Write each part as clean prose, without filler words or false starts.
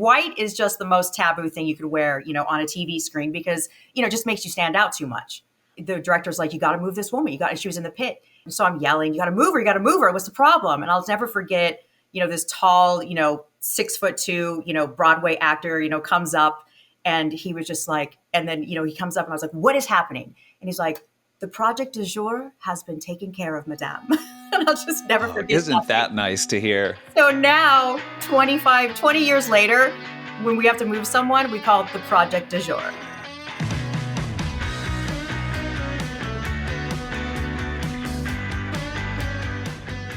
white is just the most taboo thing you could wear, on a TV screen because, it just makes you stand out too much. The director's like, you got to move this woman. She was in the pit. And so I'm yelling, you got to move her. You got to move her. What's the problem? And I'll never forget, this tall, 6'2", Broadway actor, comes up and he was just like, and then, he comes up and I was like, what is happening? And he's like, the project du jour has been taken care of, madame. And I'll just never forget. Isn't that nice to hear? So now, 20 years later, when we have to move someone, we call it the project du jour.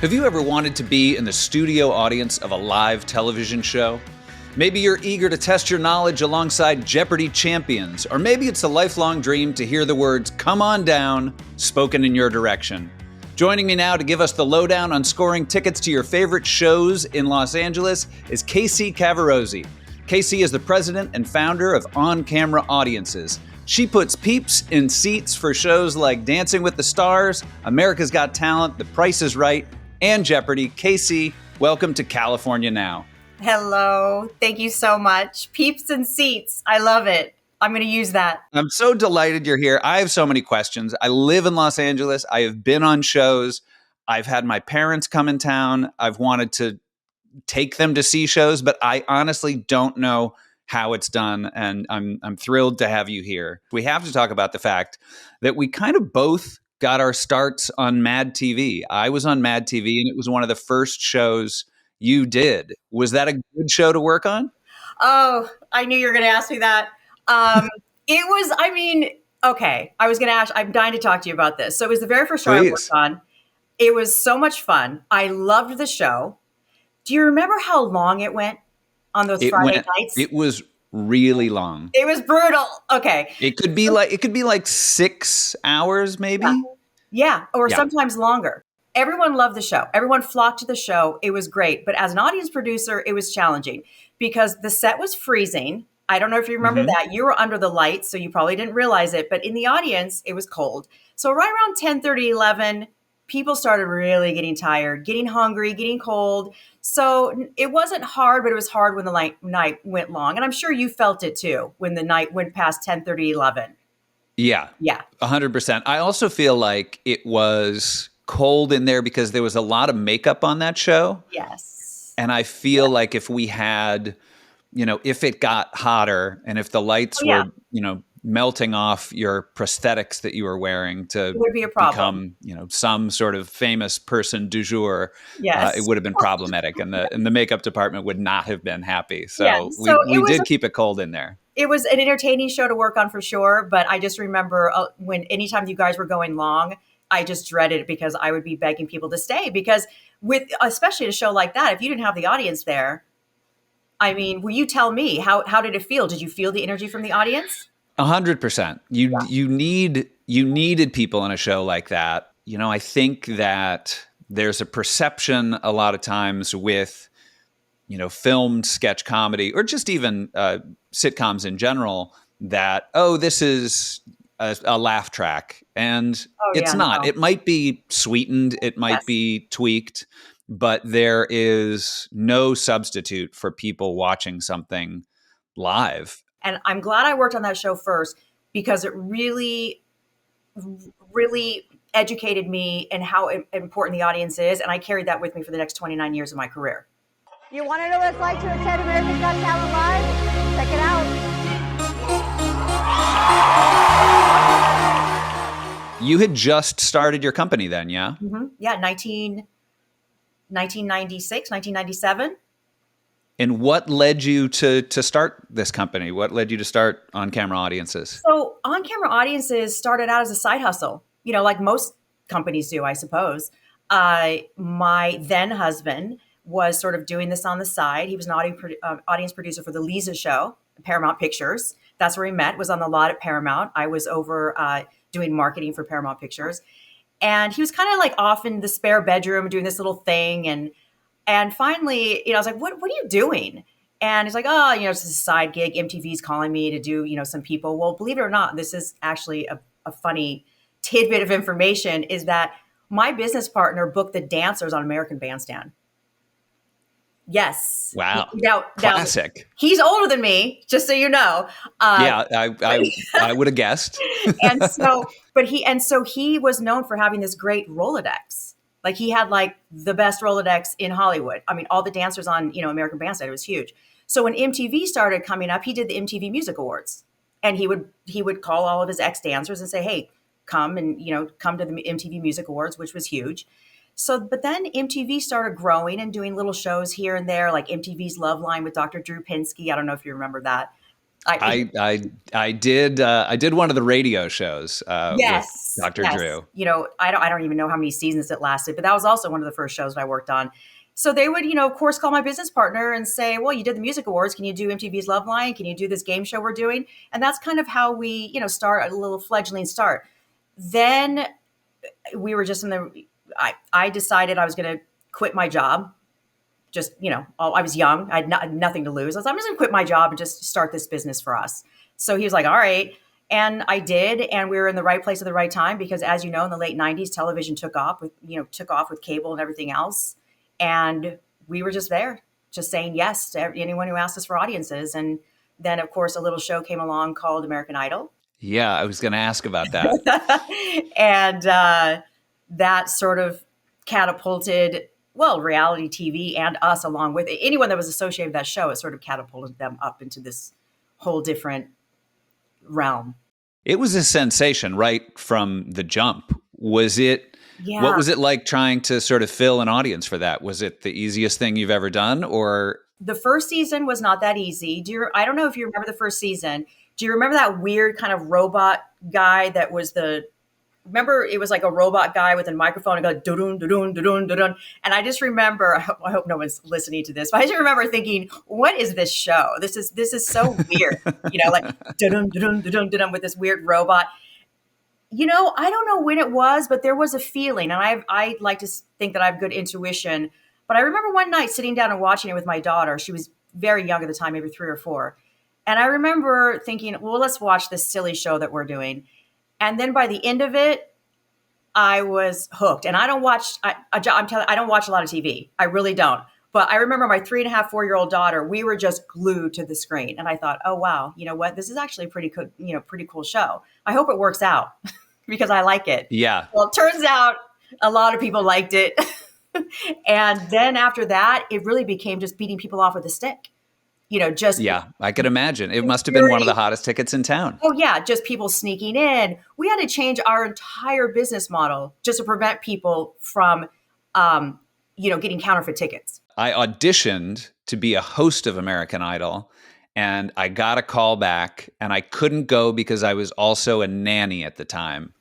Have you ever wanted to be in the studio audience of a live television show? Maybe you're eager to test your knowledge alongside Jeopardy champions, or maybe it's a lifelong dream to hear the words, "Come on down," spoken in your direction. Joining me now to give us the lowdown on scoring tickets to your favorite shows in Los Angeles is KC Cavarozzi. KC is the president and founder of On Camera Audiences. She puts peeps in seats for shows like Dancing with the Stars, America's Got Talent, The Price is Right, and Jeopardy. KC, welcome to California Now. Hello. Thank you so much. Peeps and seats. I love it. I'm going to use that. I'm so delighted you're here. I have so many questions. I live in Los Angeles. I have been on shows. I've had my parents come in town. I've wanted to take them to see shows, but I honestly don't know how it's done. And I'm thrilled to have you here. We have to talk about the fact that we kind of both got our starts on MadTV. I was on MadTV and it was one of the first shows you did. Was that a good show to work on? Oh, I knew you were going to ask me that. It was, okay. I was going to ask, I'm dying to talk to you about this. So it was the very first show I worked on. It was so much fun. I loved the show. Do you remember how long it went on those Friday nights? It was really long. It was brutal. Okay. It could be like 6 hours, maybe. Yeah. Or sometimes longer. Everyone loved the show. Everyone flocked to the show. It was great. But as an audience producer, it was challenging because the set was freezing. I don't know if you remember that. You were under the lights, so you probably didn't realize it. But in the audience, it was cold. So right around 10:30, 11, people started really getting tired, getting hungry, getting cold. So it wasn't hard, but it was hard when the night went long. And I'm sure you felt it too when the night went past 10:30, 11. Yeah. 100%. I also feel like it was cold in there because there was a lot of makeup on that show. Yes. And I feel like if we had, if it got hotter and if the lights were, melting off your prosthetics that you were wearing to it would be a problem. become, some sort of famous person du jour, yes. It would have been problematic and the makeup department would not have been happy. So, we did keep it cold in there. It was an entertaining show to work on for sure. But I just remember anytime you guys were going long, I just dreaded it because I would be begging people to stay because especially a show like that, if you didn't have the audience there, will you tell me how did it feel? Did you feel the energy from the audience? 100%. You needed people in a show like that. I think that there's a perception a lot of times with, filmed sketch comedy or just even sitcoms in general that, this is a laugh track. And it's not. No. It might be sweetened. It might be tweaked. But there is no substitute for people watching something live. And I'm glad I worked on that show first because it really, really educated me in how important the audience is. And I carried that with me for the next 29 years of my career. You want to know what it's like to attend America's Got Talent live? Check it out. You had just started your company then, yeah? Mm-hmm. Yeah, 1996, 1997. And what led you to start this company? What led you to start On Camera Audiences? So On Camera Audiences started out as a side hustle, like most companies do, I suppose. My then husband was sort of doing this on the side. He was an audience producer for the Lisa show, Paramount Pictures. That's where we met, was on the lot at Paramount. I was over doing marketing for Paramount Pictures. And he was kind of like off in the spare bedroom doing this little thing. And finally, I was like, what are you doing? And he's like, it's a side gig. MTV's calling me to do, some people. Well, believe it or not, this is actually a funny tidbit of information is that my business partner booked the dancers on American Bandstand. Yes. Wow. Now Classic. he's older than me, just so you know. Yeah, I would have guessed. and so, so he was known for having this great Rolodex. Like he had like the best Rolodex in Hollywood. I mean, all the dancers on, American Bandstand, it was huge. So when MTV started coming up, he did the MTV Music Awards, and he would call all of his ex dancers and say, "Hey, come and come to the MTV Music Awards," which was huge. So, but then MTV started growing and doing little shows here and there, like MTV's Love Line with Dr. Drew Pinsky. I don't know if you remember that. I did one of the radio shows Yes, with Dr. yes. Drew. I don't even know how many seasons it lasted, but that was also one of the first shows that I worked on. So they would, of course, call my business partner and say, "Well, you did the music awards. Can you do MTV's Love Line? Can you do this game show we're doing?" And that's kind of how we, start a little fledgling start. Then we were just I decided I was going to quit my job. Just, I was young. I had nothing to lose. I was like, I'm just going to quit my job and just start this business for us. So he was like, all right. And I did. And we were in the right place at the right time because, as you know, in the late 90s, television took off with cable and everything else. And we were just there, just saying yes to anyone who asked us for audiences. And then, of course, a little show came along called American Idol. Yeah, I was going to ask about that. And that sort of catapulted, reality TV and us along with it. Anyone that was associated with that show, it sort of catapulted them up into this whole different realm. It was a sensation right from the jump. Was it? Yeah. What was it like trying to sort of fill an audience for that? Was it the easiest thing you've ever done, or? The first season was not that easy. I don't know if you remember the first season. Do you remember that weird kind of robot guy that was remember it was like a robot guy with a microphone and go dun dun dun dun. And I just remember, I hope no one's listening to this, but I just remember thinking, what is this show? This is so weird, like dun dun dun dun with this weird robot. I don't know when it was, but there was a feeling, and I like to think that I have good intuition. But I remember one night sitting down and watching it with my daughter. She was very young at the time, maybe 3 or 4. And I remember thinking, well, let's watch this silly show that we're doing. And then by the end of it, I was hooked. And I don't watch, I don't watch a lot of TV. I really don't. But I remember my 3.5, 4-year-old daughter, we were just glued to the screen. And I thought, oh, wow, you know what? This is actually a pretty cool show. I hope it works out because I like it. Yeah. Well, it turns out a lot of people liked it. And then after that, it really became just beating people off with a stick. Yeah, I could imagine. It must have been one of the hottest tickets in town. Oh, yeah, just people sneaking in. We had to change our entire business model just to prevent people from, getting counterfeit tickets. I auditioned to be a host of American Idol, and I got a call back, and I couldn't go because I was also a nanny at the time.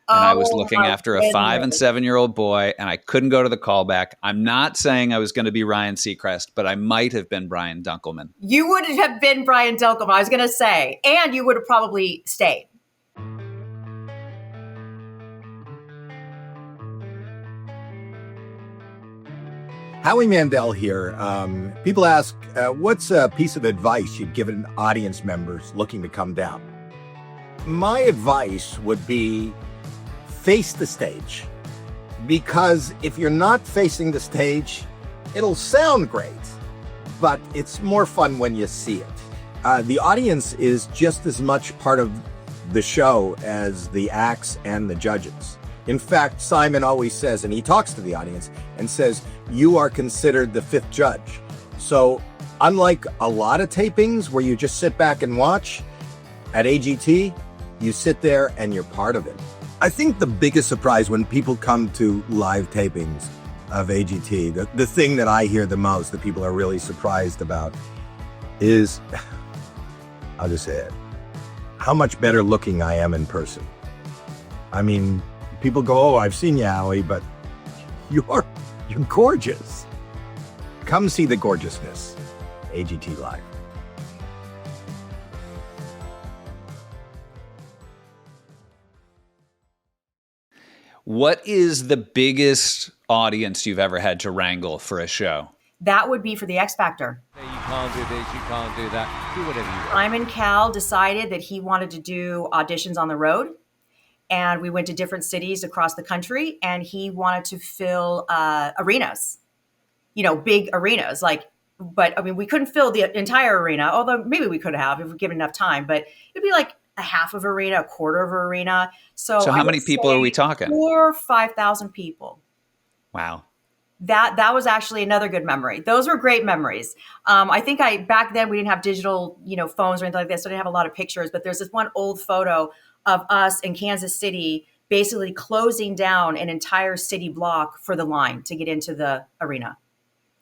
And I was looking after a 5 and 7-year-old boy, and I couldn't go to the callback. I'm not saying I was going to be Ryan Seacrest, but I might have been Brian Dunkelman. You would have been Brian Dunkelman, I was going to say, and you would have probably stayed. Howie Mandel here. People ask, what's a piece of advice you'd give an audience members looking to come down? My advice would be face the stage, because if you're not facing the stage, it'll sound great, but it's more fun when you see it. The audience is just as much part of the show as the acts and the judges. In fact, Simon always says, and he talks to the audience and says, you are considered the 5th judge. So unlike a lot of tapings where you just sit back and watch, at AGT, you sit there and you're part of it. I think the biggest surprise when people come to live tapings of AGT, the thing that I hear the most that people are really surprised about is, I'll just say it, how much better looking I am in person. I mean, people go, oh, I've seen you, Howie, but you're gorgeous. Come see the gorgeousness. AGT Live. What is the biggest audience you've ever had to wrangle for a show? That would be for the X Factor. You can't do this, you can't do that. Do whatever you want. Simon Cowell decided that he wanted to do auditions on the road. And we went to different cities across the country, and he wanted to fill arenas, big arenas, like But I mean, we couldn't fill the entire arena, although maybe we could have if we given enough time, but it'd be like a half of arena, a quarter of arena. So how I many would people are we say talking? 4,000 or 5,000 people. Wow. That was actually another good memory. Those were great memories. I think back then we didn't have digital, phones or anything like this, so I didn't have a lot of pictures. But there's this one old photo of us in Kansas City, basically closing down an entire city block for the line to get into the arena.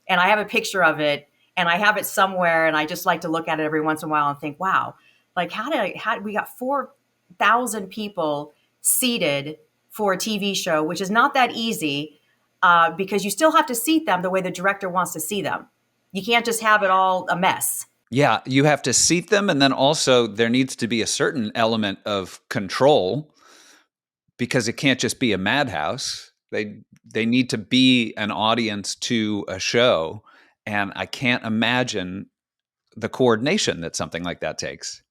And I have a picture of it, and I have it somewhere, and I just like to look at it every once in a while and think, wow, like how did we got 4,000 people seated for a TV show, which is not that easy. Because you still have to seat them the way the director wants to see them. You can't just have it all a mess. Yeah, you have to seat them, and then also there needs to be a certain element of control because it can't just be a madhouse. They need to be an audience to a show, and I can't imagine the coordination that something like that takes.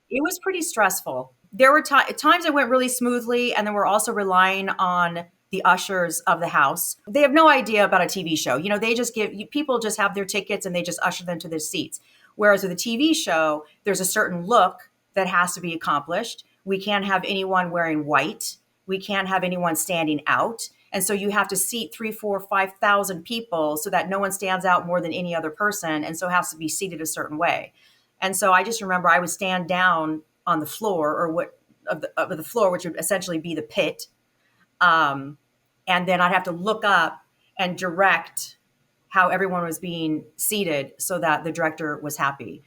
It was pretty stressful. There were times it went really smoothly, and then we're also relying on the ushers of the house. They have no idea about a TV show. They just people just have their tickets and they just usher them to their seats. Whereas with a TV show, there's a certain look that has to be accomplished. We can't have anyone wearing white. We can't have anyone standing out. And so you have to seat 3,000, 4,000, 5,000 people so that no one stands out more than any other person. And so has to be seated a certain way. And so I just remember I would stand down on the floor of the floor, which would essentially be the pit. And then I'd have to look up and direct how everyone was being seated so that the director was happy.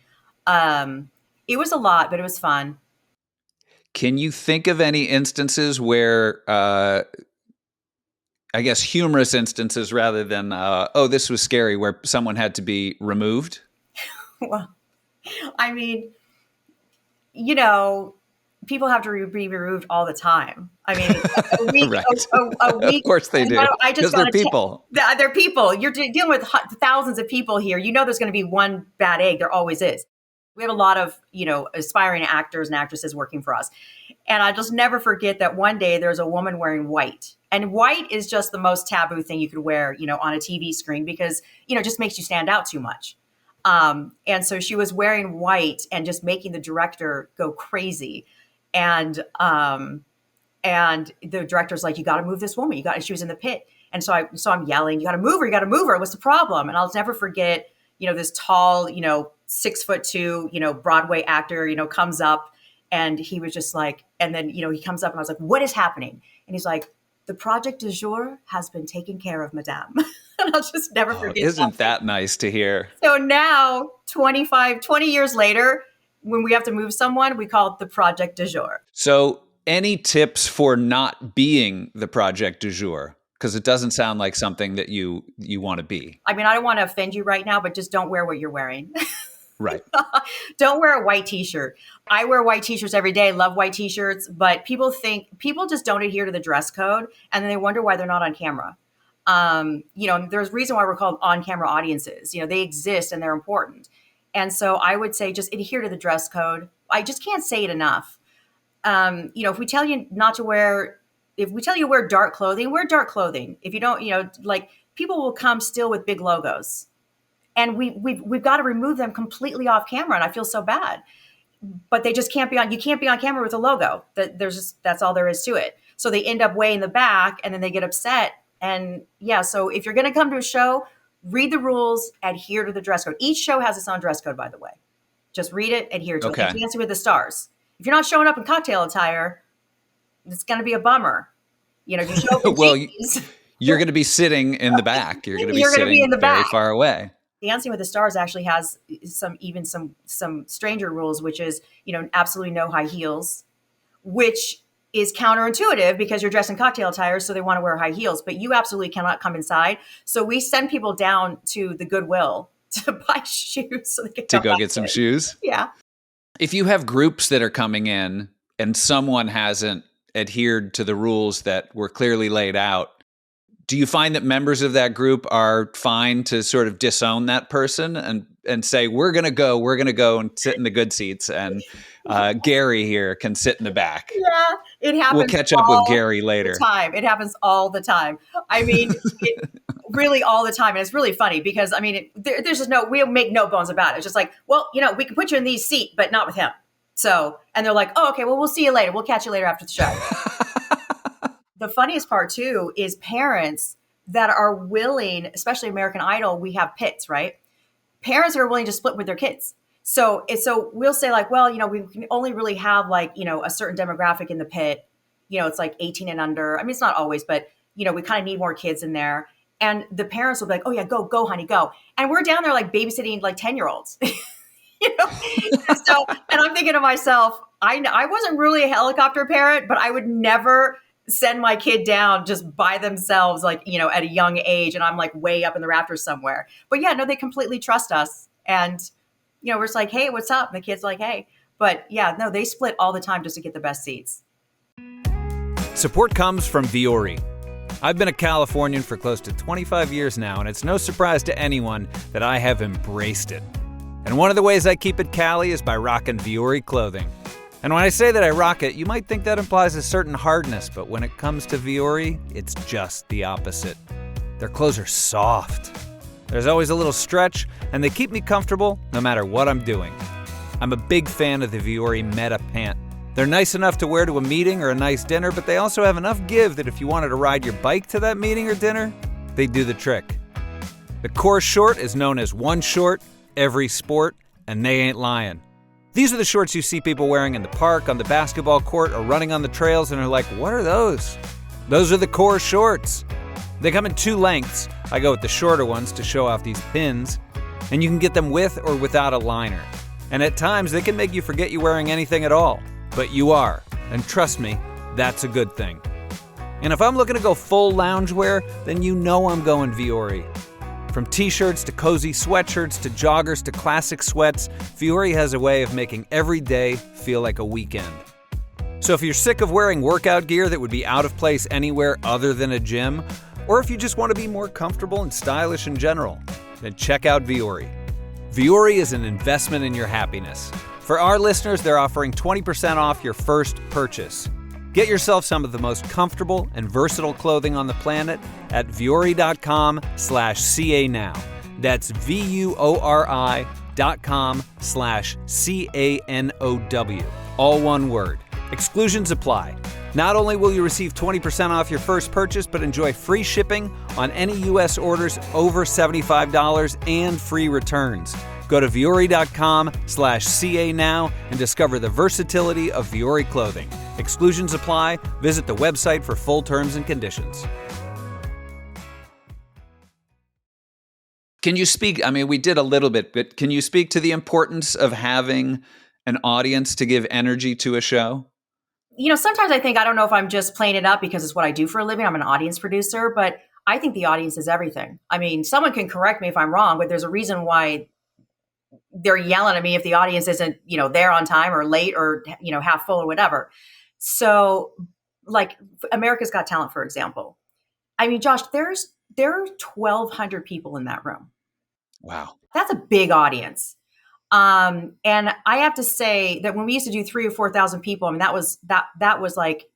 It was a lot, but it was fun. Can you think of any instances where, I guess, humorous instances rather than, this was scary, where someone had to be removed? Well, I mean, people have to be removed all the time. I mean, a week, right. a week. Of course they do. Because they're people. They're people. You're dealing with thousands of people here. There's going to be one bad egg. There always is. We have a lot of, aspiring actors and actresses working for us. And I just never forget that one day there's a woman wearing white. And white is just the most taboo thing you could wear, on a TV screen because, it just makes you stand out too much. And so she was wearing white and just making the director go crazy. And the director's like, you got to move this woman. She was in the pit. And so I'm yelling, you got to move her. What's the problem? And I'll never forget, this tall, 6'2", Broadway actor, comes up and he was just like, and then, he comes up and I was like, what is happening? And he's like, the project du jour has been taken care of, madame. And I'll just never forget. Isn't that nice to hear? So now 20 years later, when we have to move someone, we call it the project du jour. So any tips for not being the project du jour? Because it doesn't sound like something that you want to be. I mean, I don't want to offend you right now, but just don't wear what you're wearing. Right. Don't wear a white t-shirt. I wear white t-shirts every day, love white t-shirts, but people just don't adhere to the dress code and then they wonder why they're not on camera. There's a reason why we're called on-camera audiences. They exist and they're important. And so I would say just adhere to the dress code. I just can't say it enough. If we tell you to wear dark clothing, wear dark clothing. If you don't, people will come still with big logos. And we've got to remove them completely off camera. And I feel so bad, but they just can't be on. You can't be on camera with a logo. That's all there is to it. So they end up way in the back, and then they get upset. And so if you're going to come to a show, read the rules, adhere to the dress code. Each show has its own dress code, by the way. Just read it, adhere to it. Like Dancing with the Stars. If you're not showing up in cocktail attire, it's going to be a bummer. If you show up in jeans, you're going to be sitting in the back. You're going to be sitting in the very back. Far away. Dancing with the Stars actually has some stranger rules, which is, absolutely no high heels, which is counterintuitive because you're dressed in cocktail attire, so they want to wear high heels, but you absolutely cannot come inside. So we send people down to the Goodwill to buy shoes so they can go get some shoes. Yeah. If you have groups that are coming in and someone hasn't adhered to the rules that were clearly laid out, do you find that members of that group are fine to sort of disown that person and say, we're going to go and sit in the good seats and Gary here can sit in the back? Yeah, it happens. We'll catch up with Gary later. It happens all the time. I mean, really all the time. And it's really funny because, I mean, there's just we make no bones about it. It's just like, well, we can put you in these seat, but not with him. So, and they're like, oh, okay, well, we'll see you later. We'll catch you later after the show. The funniest part too is parents that are willing, especially American Idol, we have pits, right? Parents are willing to split with their kids. So we'll say like, well, we can only really have like, a certain demographic in the pit. It's like 18 and under. I mean, it's not always, but we kind of need more kids in there. And the parents will be like, oh yeah, go, honey, go. And we're down there like babysitting like 10-year-olds. So, and I'm thinking to myself, I wasn't really a helicopter parent, but I would never send my kid down just by themselves, like, at a young age. And I'm like way up in the rafters somewhere. But yeah, no, they completely trust us. And, we're just like, hey, what's up? And the kid's like, hey. But yeah, no, they split all the time just to get the best seats. Support comes from Viore. I've been a Californian for close to 25 years now, and it's no surprise to anyone that I have embraced it. And one of the ways I keep it Cali is by rocking Viore clothing. And when I say that I rock it, you might think that implies a certain hardness, but when it comes to Viore, it's just the opposite. Their clothes are soft. There's always a little stretch, and they keep me comfortable no matter what I'm doing. I'm a big fan of the Viore Meta pant. They're nice enough to wear to a meeting or a nice dinner, but they also have enough give that if you wanted to ride your bike to that meeting or dinner, they do the trick. The core short is known as one short, every sport, and they ain't lying. These are the shorts you see people wearing in the park, on the basketball court, or running on the trails, and are like, what are those? Those are the core shorts. They come in 2 lengths. I go with the shorter ones to show off these pins, and you can get them with or without a liner. And at times, they can make you forget you're wearing anything at all. But you are, and trust me, that's a good thing. And if I'm looking to go full loungewear, then I'm going Viore. From t-shirts to cozy sweatshirts to joggers to classic sweats, Viore has a way of making every day feel like a weekend. So if you're sick of wearing workout gear that would be out of place anywhere other than a gym, or if you just want to be more comfortable and stylish in general, then check out Viore. Viore is an investment in your happiness. For our listeners, they're offering 20% off your first purchase. Get yourself some of the most comfortable and versatile clothing on the planet at Viore.com/CA now. That's VUORI.com/CANOW. All one word. Exclusions apply. Not only will you receive 20% off your first purchase, but enjoy free shipping on any U.S. orders over $75 and free returns. Go to Viore.com/CA now and discover the versatility of Viore clothing. Exclusions apply. Visit the website for full terms and conditions. Can you speak, we did a little bit, but can you speak to the importance of having an audience to give energy to a show? Sometimes I think, I don't know if I'm just playing it up because it's what I do for a living. I'm an audience producer, but I think the audience is everything. Someone can correct me if I'm wrong, but there's a reason why they're yelling at me if the audience isn't, there on time or late or, half full or whatever. So like America's Got Talent, for example. Josh, there are 1,200 people in that room. Wow. That's a big audience. And I have to say that when we used to do 3,000 or 4,000 people, that was like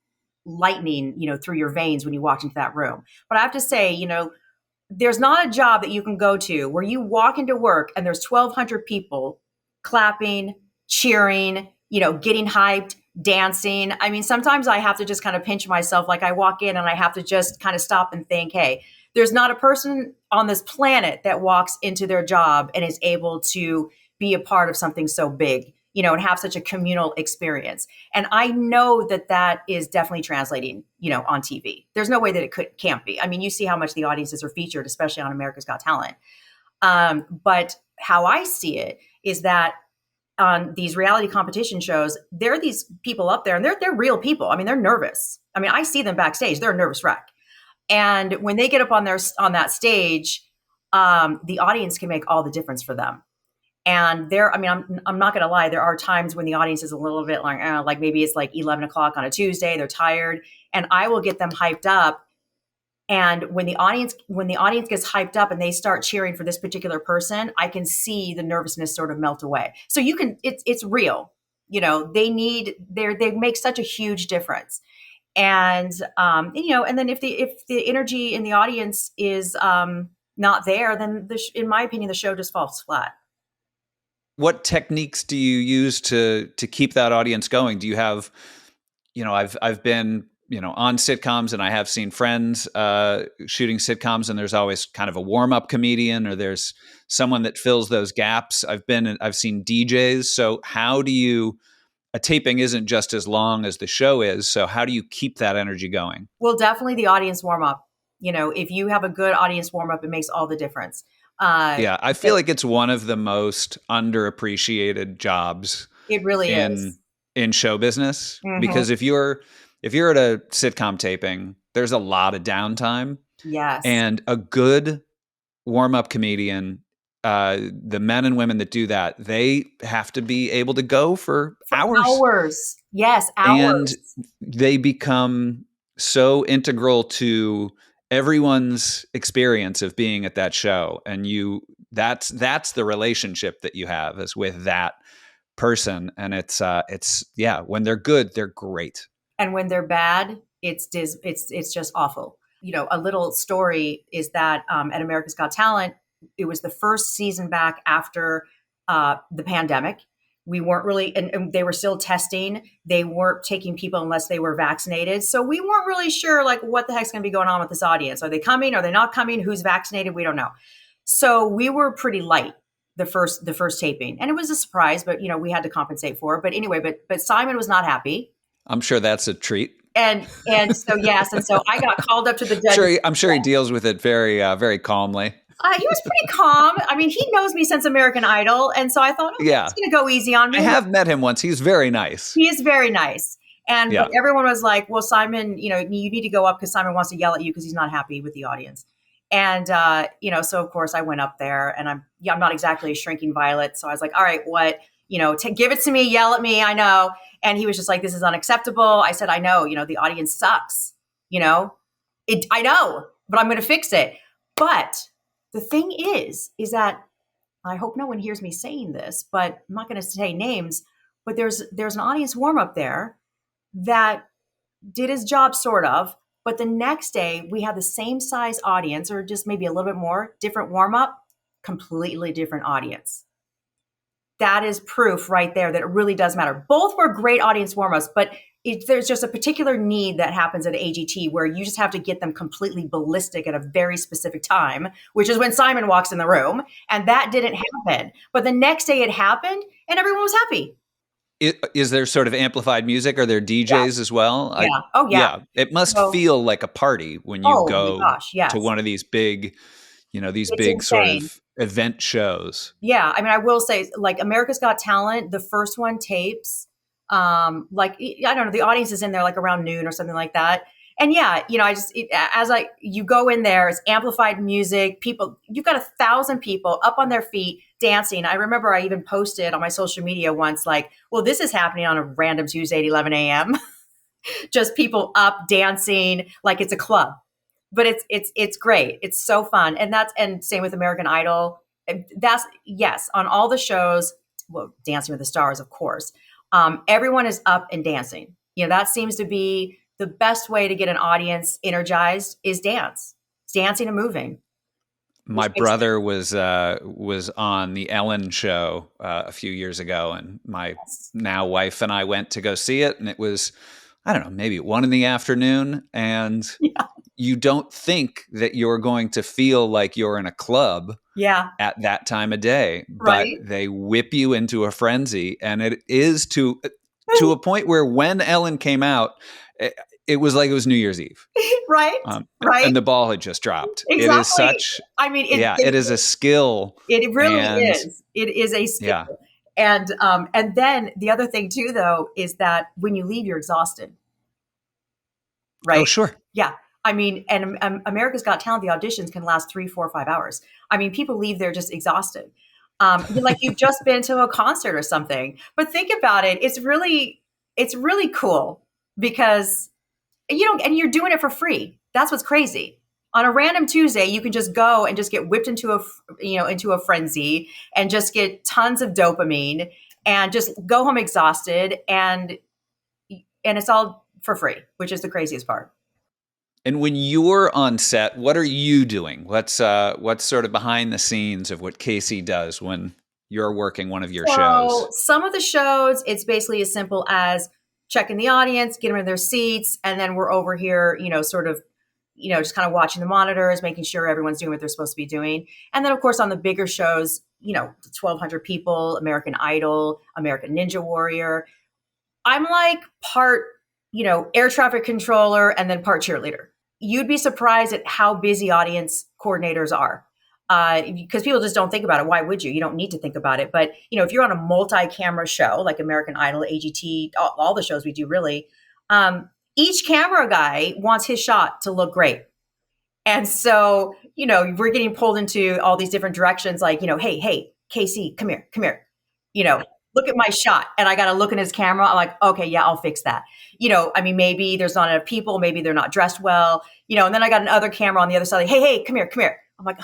lightning, through your veins when you walked into that room. But I have to say, there's not a job that you can go to where you walk into work and there's 1,200 people clapping, cheering, getting hyped, dancing. Sometimes I have to just kind of pinch myself. Like I walk in and I have to just kind of stop and think, hey, there's not a person on this planet that walks into their job and is able to be a part of something so big, and have such a communal experience. And I know that is definitely translating, on TV. There's no way that it can't be. You see how much the audiences are featured, especially on America's Got Talent. But how I see it is that on these reality competition shows, there are these people up there and they're real people. They're nervous. I see them backstage. They're a nervous wreck. And when they get up on that stage, the audience can make all the difference for them. And I'm not going to lie. There are times when the audience is a little bit like maybe it's like 11 o'clock on a Tuesday. They're tired and I will get them hyped up. And when the audience gets hyped up and they start cheering for this particular person, I can see the nervousness sort of melt away. So it's real, they make such a huge difference. And and then if the energy in the audience is not there, then in my opinion, the show just falls flat. What techniques do you use to keep that audience going? Do you have, I've been, on sitcoms, and I have seen friends shooting sitcoms, and there's always kind of a warm-up comedian, or there's someone that fills those gaps. I've seen DJs. So how do you, a taping isn't just as long as the show is. So how do you keep that energy going? Well, definitely the audience warm-up. If you have a good audience warm-up, it makes all the difference. Yeah, I feel like it's one of the most underappreciated jobs. It really is in show business, because if you're at a sitcom taping, there's a lot of downtime. Yes, and a good warm-up comedian, the men and women that do that, they have to be able to go for hours. Hours, yes, hours, and they become so integral to everyone's experience of being at that show. And that's the relationship that you have, is with that person. And it's when they're good, they're great. And when they're bad, it's just awful. A little story is that at America's Got Talent, it was the first season back after the pandemic. We weren't really, and they were still testing. They weren't taking people unless they were vaccinated. So we weren't really sure, like, what the heck's going to be going on with this audience. Are they coming? Are they not coming? Who's vaccinated? We don't know. So we were pretty light the first taping, and it was a surprise, but we had to compensate for it. But anyway, but Simon was not happy. I'm sure that's a treat. And so yes, and so I got called up to the judge. I'm sure he deals with it very very calmly. He was pretty calm. I mean, he knows me since American Idol. And so I thought, he's going to go easy on me. I have met him once. He's very nice. He is very nice. And but everyone was like, well, Simon, you need to go up because Simon wants to yell at you because he's not happy with the audience. And, so of course I went up there, and I'm not exactly a shrinking violet. So I was like, all right, what, give it to me, yell at me. I know. And he was just like, this is unacceptable. I said, I know, the audience sucks, I know, but I'm going to fix it. But the thing is that I hope no one hears me saying this, but I'm not going to say names, but there's an audience warm up there that did his job sort of, but the next day we had the same size audience, or just maybe a little bit more, different warm up, completely different audience. That is proof right there that it really does matter. Both were great audience warm ups, but there's just a particular need that happens at AGT where you just have to get them completely ballistic at a very specific time, which is when Simon walks in the room. And that didn't happen. But the next day it happened and everyone was happy. Is there sort of amplified music? Are there DJs as well? Yeah. It must feel like a party when you go to one of these big, these big insane sort of event shows. Yeah. I mean, I will say, like, America's Got Talent, the first one tapes, I don't know, the audience is in there like around noon or something like that. And you go in there, it's amplified music, people, you've got 1,000 people up on their feet dancing. I remember I even posted on my social media once, like, well, this is happening on a random Tuesday at 11 a.m. Just people up dancing like it's a club, but it's great. It's so fun. And same with American Idol. Yes, on all the shows, well, Dancing with the Stars, of course. Everyone is up and dancing. That seems to be the best way to get an audience energized, is dancing and moving. My brother was on the Ellen show a few years ago, and my now wife and I went to go see it, and it was, I don't know, maybe 1 PM, and you don't think that you're going to feel like you're in a club at that time of day, but they whip you into a frenzy. And it is to a point where when Ellen came out, it was like it was New Year's Eve. Right. And the ball had just dropped. Exactly. It is such, it is a skill. It really is. It is a skill. Yeah. And then the other thing too, though, is that when you leave, you're exhausted. Right. Oh, sure. Yeah. I mean, and America's Got Talent, the auditions can last 3, 4, 5 hours. I mean, people leave there just exhausted. Like you've just been to a concert or something. But think about it. It's really cool because, and you're doing it for free. That's what's crazy. On a random Tuesday, you can just go and just get whipped into a frenzy and just get tons of dopamine and just go home exhausted. And it's all for free, which is the craziest part. And when you're on set, what are you doing? What's sort of behind the scenes of what KC does when you're working one of your shows? Some of the shows, it's basically as simple as checking the audience, get them in their seats, and then we're over here, sort of, just kind of watching the monitors, making sure everyone's doing what they're supposed to be doing. And then, of course, on the bigger shows, 1,200 people, American Idol, American Ninja Warrior, I'm like part, air traffic controller and then part cheerleader. You'd be surprised at how busy audience coordinators are. Because people just don't think about it. Why would you? You don't need to think about it. But, if you're on a multi-camera show, like American Idol, AGT, all the shows we do really, each camera guy wants his shot to look great. And so, we're getting pulled into all these different directions, like, hey, KC, come here, look at my shot. And I got to look in his camera. I'm like, okay, yeah, I'll fix that. Maybe there's not enough people. Maybe they're not dressed well, and then I got another camera on the other side, like, hey, come here. I'm like,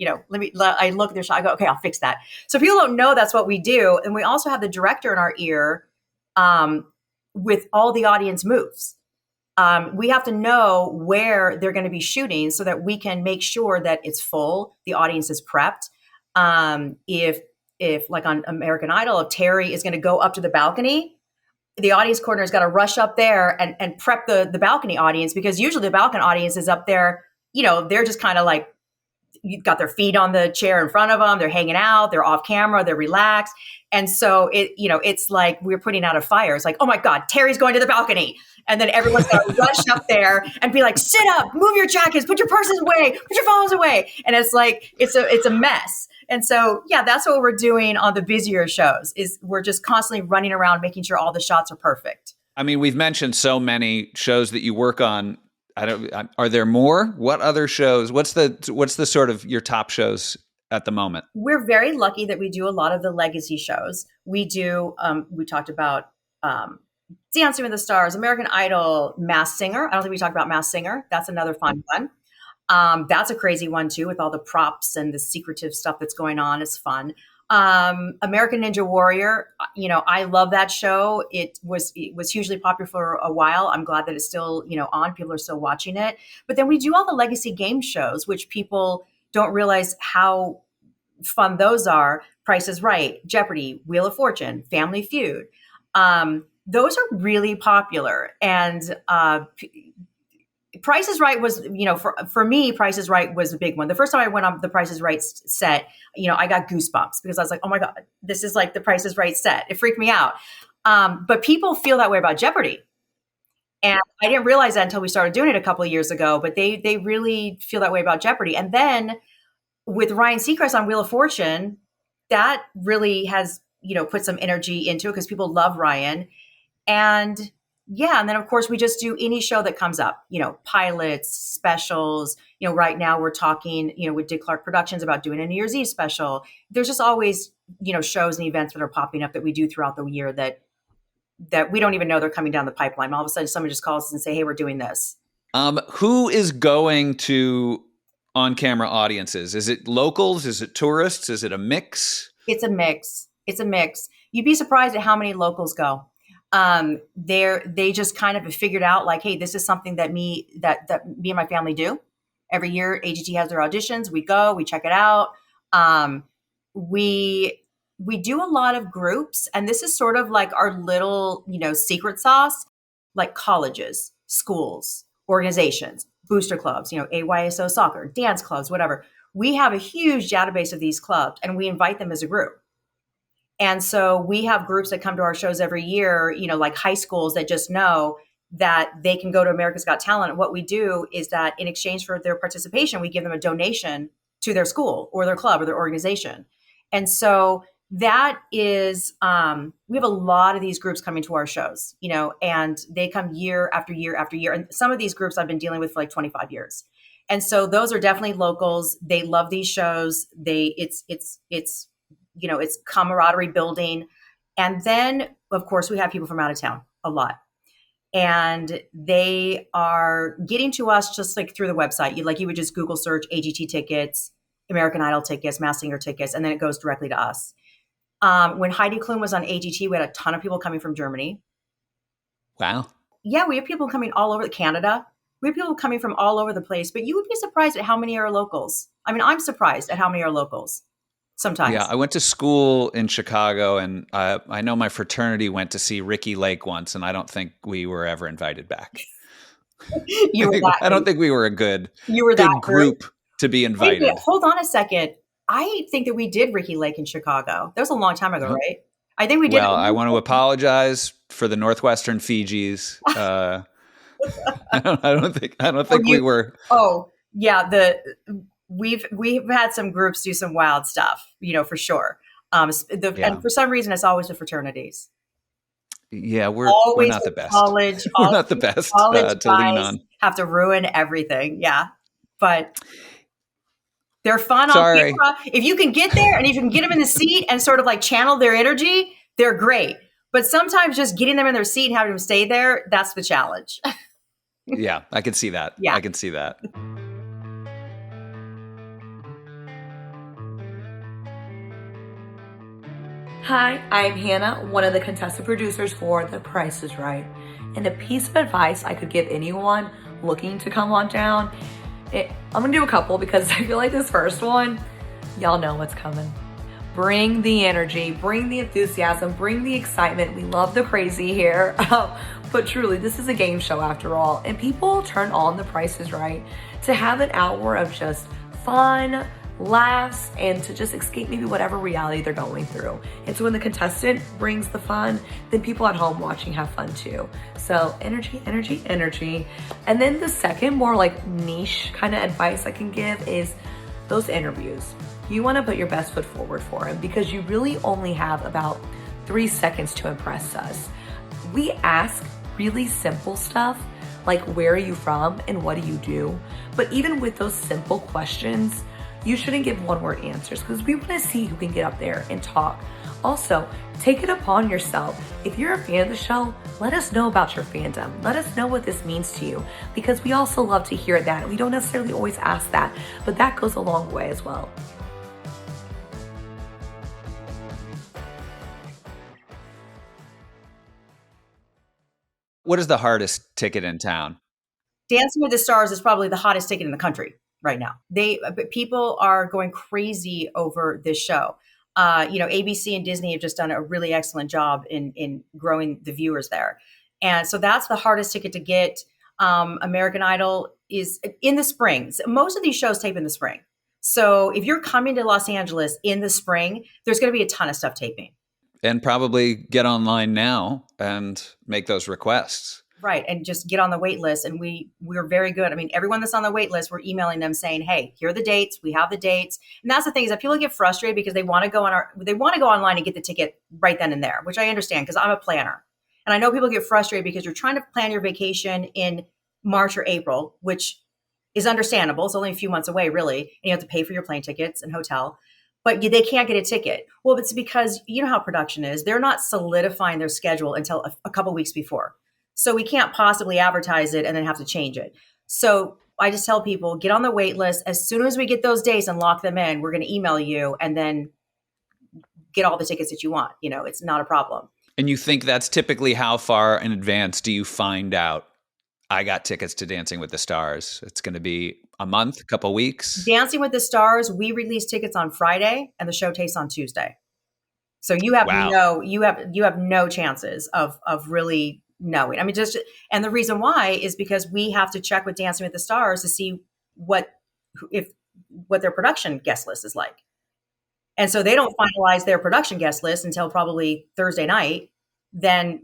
I look at their shot. I go, okay, I'll fix that. So people don't know that's what we do. And we also have the director in our ear with all the audience moves. We have to know where they're going to be shooting so that we can make sure that it's full, the audience is prepped. If like on American Idol, if Terry is going to go up to the balcony, the audience coordinator has got to rush up there and prep the balcony audience, because usually the balcony audience is up there, they're just kind of like, you've got their feet on the chair in front of them. They're hanging out. They're off camera. They're relaxed. And so it's like we're putting out a fire. It's like, oh my God, Terry's going to the balcony. And then everyone's got to rush up there and be like, sit up, move your jackets, put your purses away, put your phones away. And it's like, it's a mess. And so, yeah, that's what we're doing on the busier shows is we're just constantly running around, making sure all the shots are perfect. I mean, we've mentioned so many shows that you work on. Are there more? What other shows? What's the sort of your top shows at the moment? We're very lucky that we do a lot of the legacy shows. We do, we talked about Dancing with the Stars, American Idol, Masked Singer. I don't think we talked about Masked Singer. That's another fun one. That's a crazy one too, with all the props and the secretive stuff that's going on. It's fun. American Ninja Warrior, I love that show. It was hugely popular for a while. I'm glad that it's still, on. People are still watching it. But then we do all the legacy game shows, which people don't realize how fun those are. Price is Right, Jeopardy, Wheel of Fortune, Family Feud. Those are really popular. And Price is Right was, for me, Price is Right was a big one. The first time I went on the Price is Right set, I got goosebumps because I was like, oh my God, this is like the Price is Right set. It freaked me out. But people feel that way about Jeopardy. And I didn't realize that until we started doing it a couple of years ago, but they really feel that way about Jeopardy. And then with Ryan Seacrest on Wheel of Fortune, that really has, put some energy into it because people love Ryan. And yeah. And then, of course, we just do any show that comes up, pilots, specials. Right now we're talking, with Dick Clark Productions about doing a New Year's Eve special. There's just always, shows and events that are popping up that we do throughout the year that we don't even know they're coming down the pipeline. All of a sudden, someone just calls us and say, hey, we're doing this. Who is going to on-camera audiences? Is it locals? Is it tourists? Is it a mix? It's a mix. You'd be surprised at how many locals go. They just kind of have figured out like, hey, this is something that me and my family do every year. AGT has their auditions. We go, we check it out. We do a lot of groups, and this is sort of like our little, secret sauce, like colleges, schools, organizations, booster clubs, AYSO soccer, dance clubs, whatever. We have a huge database of these clubs, and we invite them as a group. And so we have groups that come to our shows every year, like high schools that just know that they can go to America's Got Talent. And what we do is that in exchange for their participation, we give them a donation to their school or their club or their organization. And so that is, we have a lot of these groups coming to our shows, and they come year after year after year. And some of these groups I've been dealing with for like 25 years. And so those are definitely locals. They love these shows. It's camaraderie building. And then, of course, we have people from out of town a lot. And they are getting to us just like through the website. You would just Google search AGT tickets, American Idol tickets, Masked Singer tickets, and then it goes directly to us. When Heidi Klum was on AGT, we had a ton of people coming from Germany. Wow. Yeah, we have people coming all over Canada. We have people coming from all over the place, but you would be surprised at how many are locals. I mean, I'm surprised at how many are locals Yeah, sometimes. I went to school in Chicago, and I know my fraternity went to see Ricky Lake once, and I don't think we were ever invited back. You were that I don't group. think we were a good You were that group to be Wait a minute, invited. hold on a second. I think that we did Ricky Lake in Chicago. That was a long time ago, right? I think we did Well, I want to it. apologize for the Northwestern Fijis. I don't Oh, think we were. oh, yeah. We've had some groups do some wild stuff, for sure. Yeah, And for some reason, it's always the fraternities. yeah, we're Always not the the best. college, We're all not the these best college to lean guys on. have to ruin everything. Yeah, but they're fun on Sorry. camera. If you can get there and if you can get them in the seat and sort of like channel their energy, they're great. But sometimes just getting them in their seat and having them stay there, that's the challenge. Yeah, I can see that. Yeah. I can see that. Hi, I'm Hannah, one of the contestant producers for The Price is Right. And a piece of advice I could give anyone looking to come on down, I'm gonna do a couple because I feel like this first one, y'all know what's coming. Bring the energy, bring the enthusiasm, bring the excitement. We love the crazy here. But truly, this is a game show after all. And people turn on The Price is Right to have an hour of just fun, laughs, and to just escape maybe whatever reality they're going through. And so when the contestant brings the fun, then people at home watching have fun too. So energy, energy, energy. And then the second more like niche kind of advice I can give is those interviews. You want to put your best foot forward for them because you really only have about 3 seconds to impress us. We ask really simple stuff like where are you from and what do you do? But even with those simple questions, you shouldn't give one-word answers because we want to see who can get up there and talk. Also, take it upon yourself. If you're a fan of the show, let us know about your fandom. Let us know what this means to you because we also love to hear that. We don't necessarily always ask that, but that goes a long way as well. What is the hardest ticket in town? Dancing with the Stars is probably the hottest ticket in the country right now. People are going crazy over this show. ABC and Disney have just done a really excellent job in growing the viewers there, and so that's the hardest ticket to get. American Idol is in the spring. Most of these shows tape in the spring, so if you're coming to Los Angeles in the spring, there's going to be a ton of stuff taping. And probably get online now and make those requests. Right. And just get on the wait list. And we're very good. I mean, everyone that's on the wait list, we're emailing them saying, hey, here are the dates. We have the dates. And that's the thing is that people get frustrated because they want to go online and get the ticket right then and there, which I understand because I'm a planner. And I know people get frustrated because you're trying to plan your vacation in March or April, which is understandable. It's only a few months away, really. And you have to pay for your plane tickets and hotel. But they can't get a ticket. Well, it's because you know how production is. They're not solidifying their schedule until a couple weeks before. So we can't possibly advertise it and then have to change it. So I just tell people, get on the wait list. As soon as we get those dates and lock them in, we're going to email you and then get all the tickets that you want. It's not a problem. And you think that's typically how far in advance do you find out, I got tickets to Dancing with the Stars? It's going to be a month, a couple weeks? Dancing with the Stars, we release tickets on Friday and the show tastes on Tuesday. So you have you have no chances of really knowing. I mean, and the reason why is because we have to check with Dancing with the Stars to see what their production guest list is like. And so they don't finalize their production guest list until probably Thursday night. Then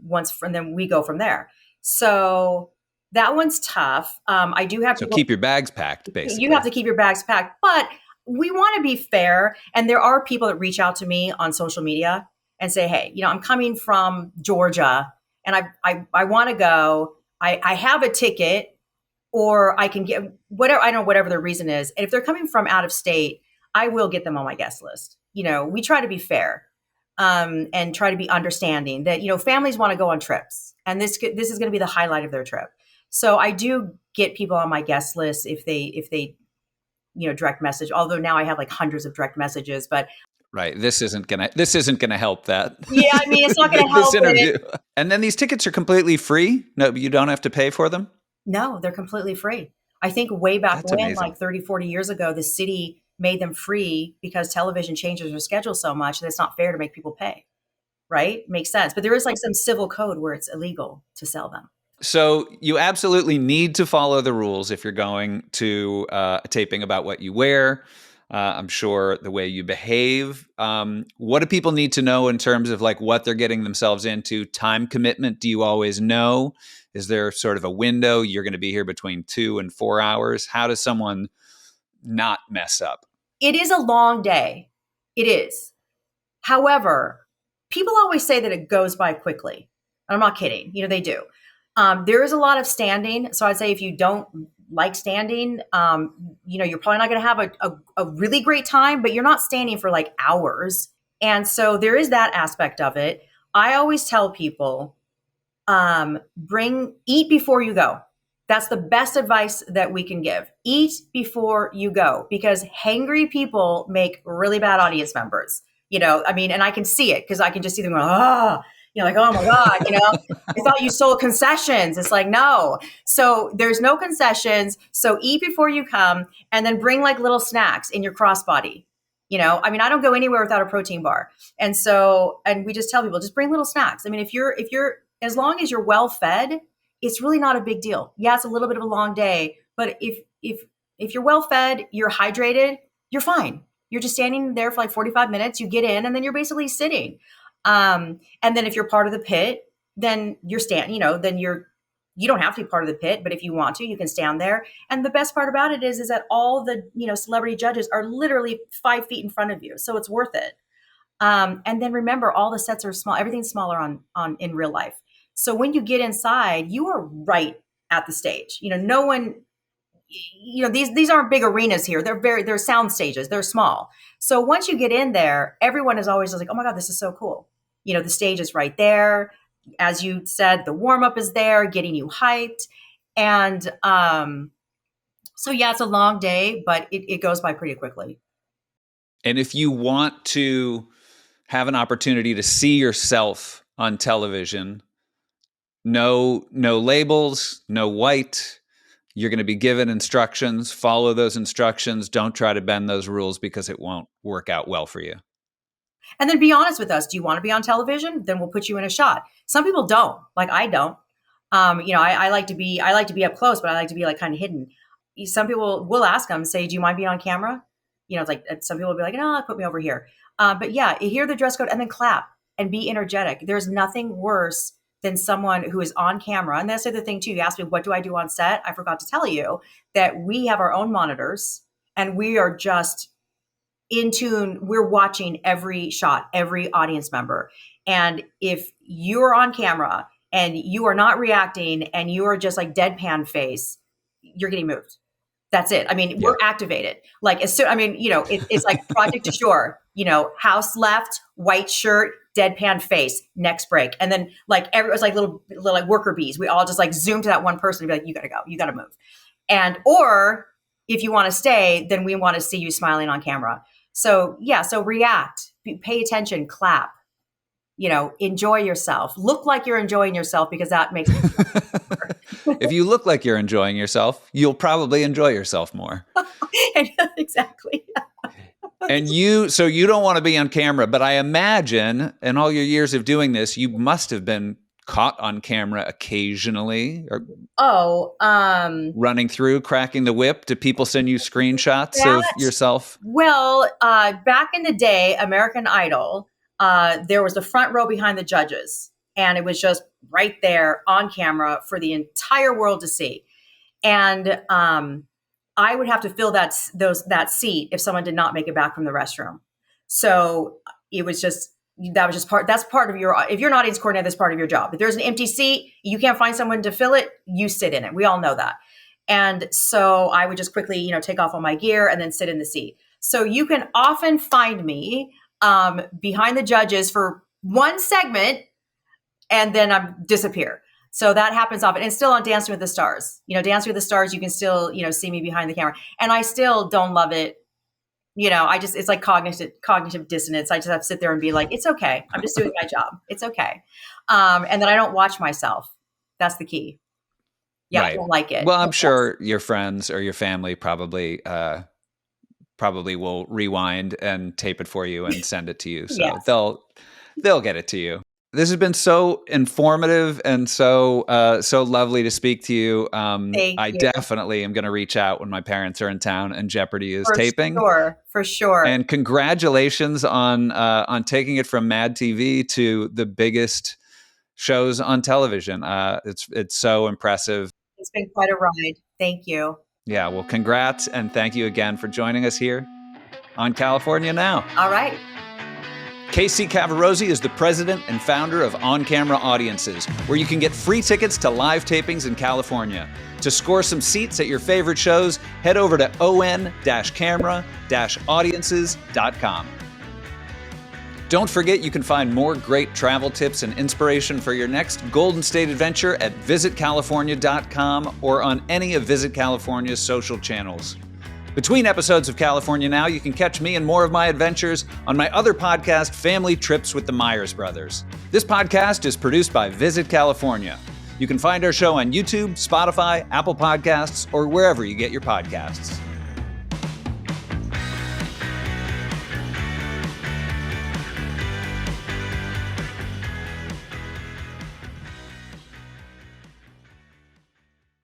we go from there. So that one's tough. I do have to keep your bags packed, basically. You have to keep your bags packed, but we want to be fair. And there are people that reach out to me on social media and say, hey, I'm coming from Georgia and I want to go. I have a ticket or I can get whatever, I don't know, whatever the reason is. And if they're coming from out of state, I will get them on my guest list. We try to be fair and try to be understanding that, families want to go on trips and this is going to be the highlight of their trip. So I do get people on my guest list if they direct message, although now I have like hundreds of direct messages, but Right. This isn't gonna help that. Yeah, I mean, it's not going to help This interview. it. And then these tickets are completely free. No, you don't have to pay for them. No, they're completely free. I think way back That's when, amazing. like 30, 40 years ago, the city made them free because television changes their schedule so much that it's not fair to make people pay. Right? Makes sense. But there is like some civil code where it's illegal to sell them. So you absolutely need to follow the rules if you're going to a taping about what you wear. I'm sure the way you behave. What do people need to know in terms of like what they're getting themselves into? Time commitment. Do you always know? Is there sort of a window? You're going to be here between 2 and 4 hours. How does someone not mess up? It is a long day. It is. However, people always say that it goes by quickly. I'm not kidding. They do. There is a lot of standing. So I'd say if you don't like standing, you're probably not going to have a really great time, but you're not standing for like hours. And so there is that aspect of it. I always tell people, eat before you go. That's the best advice that we can give. Eat before you go, because hangry people make really bad audience members. And I can see it because I can just see them going, like, oh my God, I thought you sold concessions. It's like, no. So there's no concessions. So eat before you come, and then bring like little snacks in your crossbody. I don't go anywhere without a protein bar. And we just tell people, just bring little snacks. If you're, as long as you're well fed, it's really not a big deal. Yeah, it's a little bit of a long day, but if you're well fed, you're hydrated, you're fine. You're just standing there for like 45 minutes, you get in, and then you're basically sitting. And then if you're part of the pit, then you're then you don't have to be part of the pit, but if you want to, you can stand there. And the best part about it is that all the, celebrity judges are literally 5 feet in front of you. So it's worth it. And then remember, all the sets are small. Everything's smaller on in real life. So when you get inside, you are right at the stage. No one, these aren't big arenas here. They're sound stages. They're small. So once you get in there, everyone is always like, oh my God, this is so cool. The stage is right there. As you said, the warm up is there, getting you hyped. And so yeah, it's a long day, but it goes by pretty quickly. And if you want to have an opportunity to see yourself on television, no labels, no white. You're going to be given instructions. Follow those instructions. Don't try to bend those rules because it won't work out well for you. And then be honest with us. Do you want to be on television? Then we'll put you in a shot. Some people don't. Like I don't. I like to be up close, but I like to be like kind of hidden. Some people will ask them, say, do you mind being on camera? It's like some people will be like, no, put me over here. But yeah, hear the dress code and then clap and be energetic. There's nothing worse than someone who is on camera. And that's the other thing too. You asked me, what do I do on set? I forgot to tell you that we have our own monitors and we are just in tune. We're watching every shot, every audience member. And if you're on camera and you are not reacting and you are just like deadpan face, you're getting moved. That's it. We're activated. Like, it's like Project Ashore, house left, white shirt, deadpan face, next break. And then like, it was like little like worker bees. We all just like zoom to that one person and be like, you got to go, you got to move. And, or if you want to stay, then we want to see you smiling on camera. So yeah. So react, pay attention, clap, enjoy yourself, look like you're enjoying yourself, because that makes If you look like you're enjoying yourself, you'll probably enjoy yourself more. Exactly. And so you don't want to be on camera, but I imagine in all your years of doing this, you must have been caught on camera occasionally. Running through, cracking the whip. Do people send you screenshots of yourself? Well, back in the day, American Idol, there was the front row behind the judges. And it was just right there on camera for the entire world to see. And I would have to fill that seat if someone did not make it back from the restroom. So that's part of if you're an audience coordinator, that's part of your job. If there's an empty seat, you can't find someone to fill it, you sit in it. We all know that. And so I would just quickly, take off all my gear and then sit in the seat. So you can often find me behind the judges for one segment, and then I disappear. So that happens often. And still on Dancing with the Stars. Dancing with the Stars, you can still, see me behind the camera. And I still don't love it it's like cognitive dissonance. I just have to sit there and be like, it's okay. I'm just doing my job. It's okay. And then I don't watch myself. That's the key. Yeah, right. I don't like it. Well, I'm sure your friends or your family probably will rewind and tape it for you and send it to you. So yes. they'll get it to you. This has been so informative and so lovely to speak to you. I definitely am going to reach out when my parents are in town and Jeopardy is taping. For sure. And congratulations on taking it from MadTV to the biggest shows on television. It's so impressive. It's been quite a ride. Thank you. Yeah, well, congrats, and thank you again for joining us here on California Now. All right. KC Cavarozzi is the president and founder of On Camera Audiences, where you can get free tickets to live tapings in California. To score some seats at your favorite shows, head over to on-camera-audiences.com. Don't forget you can find more great travel tips and inspiration for your next Golden State adventure at visitcalifornia.com or on any of Visit California's social channels. Between episodes of California Now, you can catch me and more of my adventures on my other podcast, Family Trips with the Meyers Brothers. This podcast is produced by Visit California. You can find our show on YouTube, Spotify, Apple Podcasts, or wherever you get your podcasts.